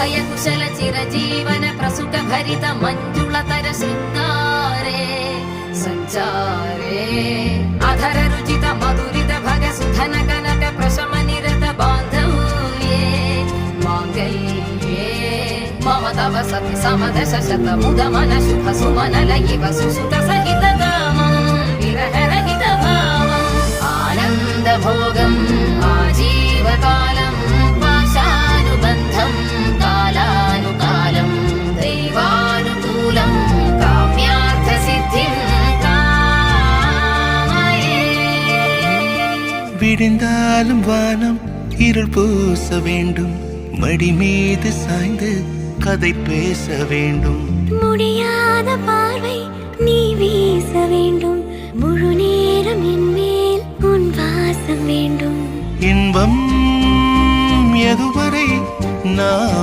अभय कुशल चिरजीवन प्रसुख भरित मंजुलतर शृंगारे संचारे अधर रुचित मधुरित भग सुधन कनक प्रशम निरत बांधव्ये मांगल्ये मम तव सति समदश शत मुद मन शुभ सुमन लयिव सुसुत सहित कामं विरह रहित भावम् आनंद भोगम् आजीवकालम् पाशानुबन्धम् कालानुकालम् दैवानुकूलम् काम्यार्थ सिद्धिम् कामये விடிந்தாலும் வானம் இருள் பூச வேண்டும் மடி மீது சாய்ந்து கதை பேச வேண்டும் முடியாத பார்வை நீ வீச வேண்டும் முழு நேரம் என் மேல் உன் வாசம் வேண்டும் இன்பம் எதுவரை நாம்